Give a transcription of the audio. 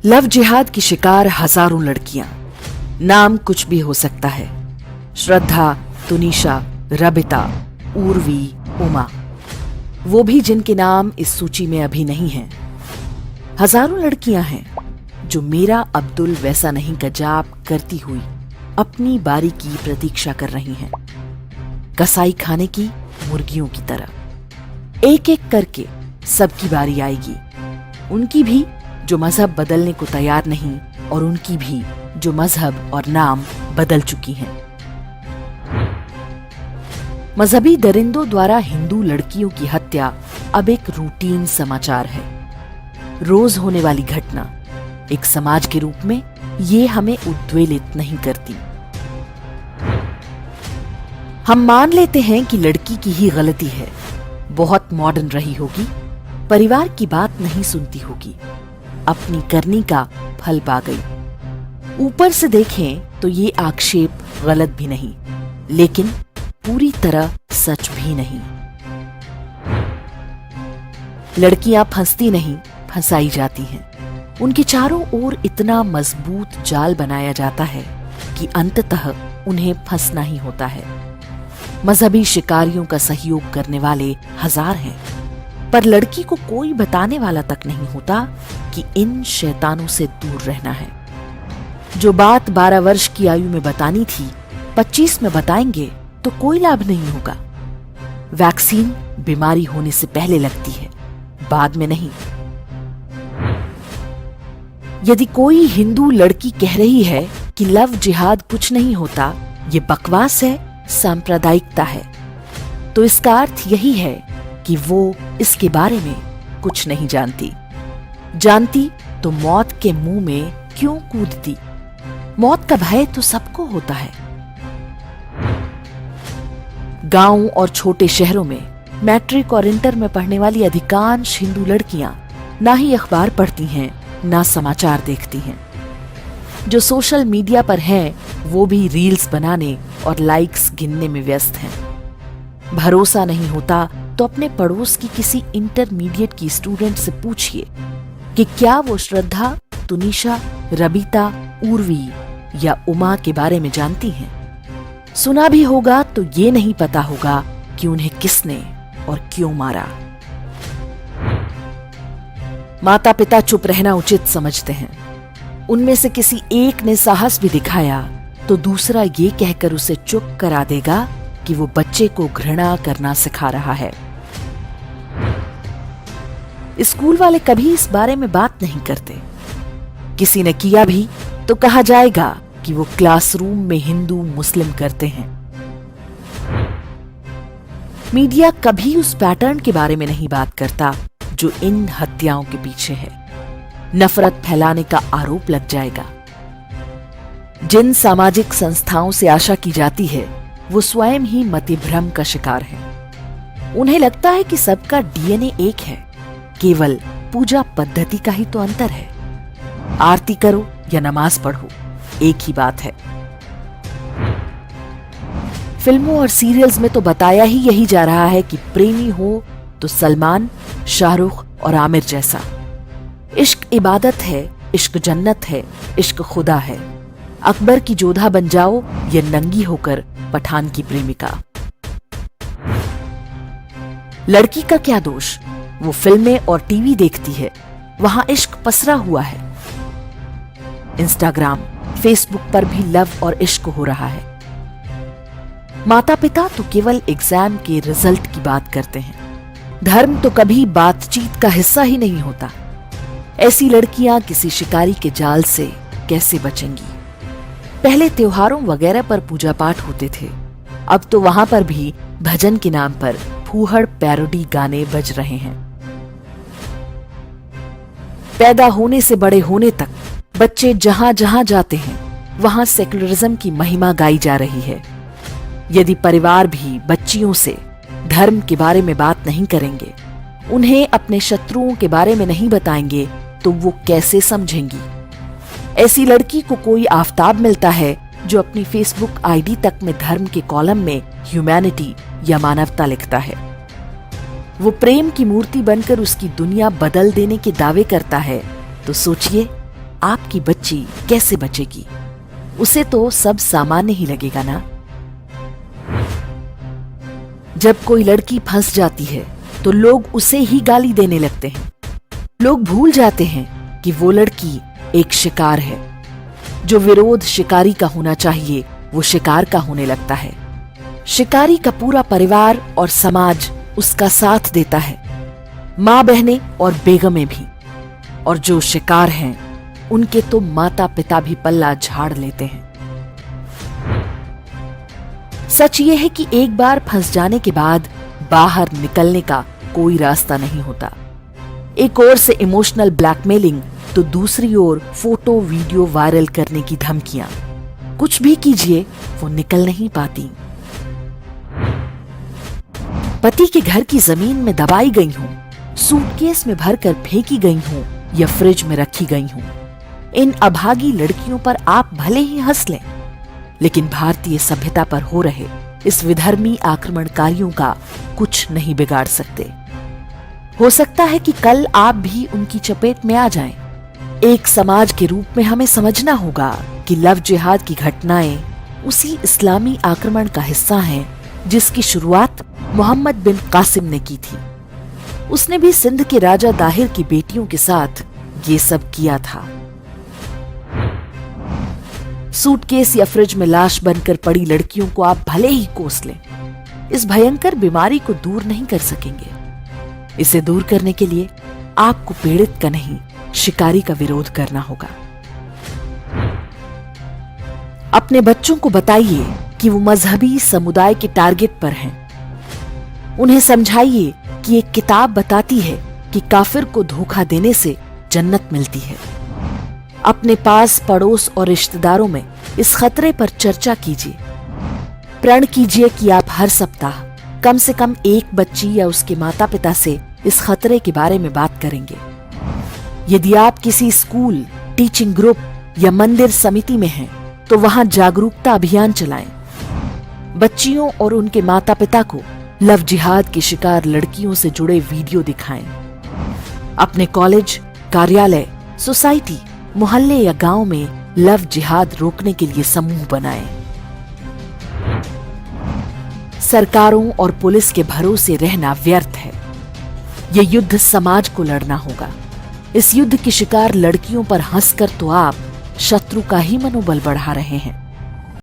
Love जिहाद की शिकार हजारों लड़कियां। नाम कुछ भी हो सकता है। श्रद्धा, तुनिशा, रबिता, उर्वी, उमा, वो भी जिनके नाम इस सूची में अभी नहीं हैं। हजारों लड़कियां हैं जो मेरा अब्दुल वैसा नहीं का जाप करती हुई अपनी बारी की प्रतीक्षा कर रही हैं, कसाई खाने की मुर्गियों की तरह। एक एक करके सबकी बारी आएगी, उनकी भी जो मजहब बदलने को तैयार नहीं, और उनकी भी जो मजहब और नाम बदल चुकी हैं। मजहबी दरिंदों द्वारा हिंदू लड़कियों की हत्या अब एक रूटीन समाचार है, रोज होने वाली घटना। एक समाज के रूप में ये हमें उद्वेलित नहीं करती। हम मान लेते हैं कि लड़की की ही गलती है, बहुत मॉडर्न रही होगी, परिवार की बात नहीं सुनती होगी, अपनी करनी का फल पा गई। ऊपर से देखें तो ये आक्षेप गलत भी नहीं, लेकिन पूरी तरह सच भी नहीं। लड़कियां फंसती नहीं, फंसाई जाती हैं। उनके चारों ओर इतना मजबूत जाल बनाया जाता है कि अंततः उन्हें फंसना ही होता है। मजहबी शिकारियों का सहयोग करने वाले हजार हैं, पर लड़की को कोई बताने वाला तक नहीं होता कि इन शैतानों से दूर रहना है। जो बात 12 वर्ष की आयु में बतानी थी, 25 में बताएंगे तो कोई लाभ नहीं होगा। वैक्सीन बीमारी होने से पहले लगती है, बाद में नहीं। यदि कोई हिंदू लड़की कह रही है कि लव जिहाद कुछ नहीं होता, ये बकवास है, सांप्रदायिकता है, तो इसका अर्थ यही है कि वो इसके बारे में कुछ नहीं जानती। जानती तो मौत के मुंह में क्यों कूदती? मौत का भय तो सबको होता है। गांव और छोटे शहरों में मैट्रिक और इंटर में पढ़ने वाली अधिकांश हिंदू लड़कियां ना ही अखबार पढ़ती हैं, ना समाचार देखती हैं। जो सोशल मीडिया पर हैं, वो भी रील्स बनाने और लाइक्स गिनने में व्यस्त हैं। भरोसा नहीं होता तो अपने पड़ोस की किसी इंटरमीडिएट की स्टूडेंट से पूछिए कि क्या वो श्रद्धा, तुनिशा, रबिता, उर्वी या उमा के बारे में जानती हैं। सुना भी होगा तो ये नहीं पता होगा कि उन्हें किसने और क्यों मारा। माता पिता चुप रहना उचित समझते हैं। उनमें से किसी एक ने साहस भी दिखाया तो दूसरा ये कहकर उसे चुप करा देगा कि वो बच्चे को घृणा करना सिखा रहा है। स्कूल वाले कभी इस बारे में बात नहीं करते। किसी ने किया भी तो कहा जाएगा कि वो क्लासरूम में हिंदू मुस्लिम करते हैं। मीडिया कभी उस पैटर्न के बारे में नहीं बात करता जो इन हत्याओं के पीछे है। नफरत फैलाने का आरोप लग जाएगा। जिन सामाजिक संस्थाओं से आशा की जाती है, वो स्वयं ही मतिभ्रम का शिकार है। उन्हें लगता है कि सबका डीएनए एक है, केवल पूजा पद्धति का ही तो अंतर है। आरती करो या नमाज पढ़ो, एक ही बात है। फिल्मों और सीरियल्स में तो बताया ही यही जा रहा है कि प्रेमी हो तो सलमान, शाहरुख और आमिर जैसा। इश्क इबादत है, इश्क जन्नत है, इश्क खुदा है। अकबर की जोधा बन जाओ या नंगी होकर पठान की प्रेमिका। लड़की का क्या दोष? वो फिल्में और टीवी देखती है, वहां इश्क पसरा हुआ है। इंस्टाग्राम, फेसबुक पर भी लव और इश्क हो रहा है। माता पिता तो केवल एग्जाम के रिजल्ट की बात करते हैं। धर्म तो कभी बातचीत का हिस्सा ही नहीं होता। ऐसी लड़कियां किसी शिकारी के जाल से कैसे बचेंगी? पहले त्योहारों वगैरह पर पूजा पाठ होते थे, अब तो वहां पर भी भजन के नाम पर फूहड़ पैरोडी गाने बज रहे हैं। पैदा होने से बड़े होने तक बच्चे जहां जहां जाते हैं, वहां सेक्युलरिज्म की महिमा गाई जा रही है। यदि परिवार भी बच्चियों से धर्म के बारे में बात नहीं करेंगे, उन्हें अपने शत्रुओं के बारे में नहीं बताएंगे, तो वो कैसे समझेंगी? ऐसी लड़की को कोई आफताब मिलता है जो अपनी फेसबुक आईडी तक में धर्म के कॉलम में ह्यूमैनिटी या मानवता लिखता है। वो प्रेम की मूर्ति बनकर उसकी दुनिया बदल देने के दावे करता है, तो सोचिए आपकी बच्ची कैसे बचेगी? उसे तो सब सामान्य ही लगेगा ना। जब कोई लड़की फंस जाती है तो लोग उसे ही गाली देने लगते हैं। लोग भूल जाते हैं कि वो लड़की एक शिकार है। जो विरोध शिकारी का होना चाहिए वो शिकार का होने लगता है। शिकारी का पूरा परिवार और समाज उसका साथ देता है, मां बहनें और बेगमें भी। और जो शिकार हैं उनके तो माता पिता भी पल्ला झाड़ लेते हैं। सच ये है कि एक बार फंस जाने के बाद बाहर निकलने का कोई रास्ता नहीं होता। एक ओर से इमोशनल ब्लैकमेलिंग तो दूसरी ओर फोटो वीडियो वायरल करने की धमकियां। कुछ भी कीजिए वो निकल नहीं पाती। पति के घर की जमीन में दबाई गई हूं, सूटकेस में भरकर फेंकी गई हूं या फ्रिज में रखी गई हूं। इन अभागी लड़कियों पर आप भले ही हंस लें, लेकिन भारतीय सभ्यता पर हो रहे इस विधर्मी आक्रमणकारियों का कुछ नहीं बिगाड़ सकते। हो सकता है कि कल आप भी उनकी चपेट में आ जाएं। एक समाज के रूप में हमें समझना होगा कि लव जिहाद की घटनाएं उसी इस्लामी आक्रमण का हिस्सा हैं जिसकी शुरुआत मोहम्मद बिन कासिम ने की थी। उसने भी सिंध के राजा दाहिर की बेटियों के साथ ये सब किया था। सूटकेस या फ्रिज में लाश बनकर पड़ी लड़कियों को आप भले ही कोस लें, इस भयंकर बीमारी को दूर नहीं कर सकेंगे। इसे दूर करने के लिए आपको पीड़ित का नहीं, शिकारी का विरोध करना होगा। अपने बच्चों को बताइए कि वो मजहबी समुदाय के टारगेट पर हैं। उन्हें समझाइए कि एक किताब बताती है कि काफिर को धोखा देने से जन्नत मिलती है। अपने पास पड़ोस और रिश्तेदारों में इस खतरे पर चर्चा कीजिए। प्रण कीजिए कि आप हर सप्ताह कम से कम एक बच्ची या उसके माता पिता से इस खतरे के बारे में बात करेंगे। यदि आप किसी स्कूल, टीचिंग ग्रुप या मंदिर समिति में हैं, तो वहां जागरूकता अभियान चलाएं। बच्चियों और उनके माता पिता को लव जिहाद की शिकार लड़कियों से जुड़े वीडियो दिखाएं। अपने कॉलेज, कार्यालय, सोसाइटी, मोहल्ले या गांव में लव जिहाद रोकने के लिए समूह बनाएं। सरकारों और पुलिस के भरोसे रहना व्यर्थ है। यह युद्ध समाज को लड़ना होगा। इस युद्ध की शिकार लड़कियों पर हंसकर तो आप शत्रु का ही मनोबल बढ़ा रहे हैं।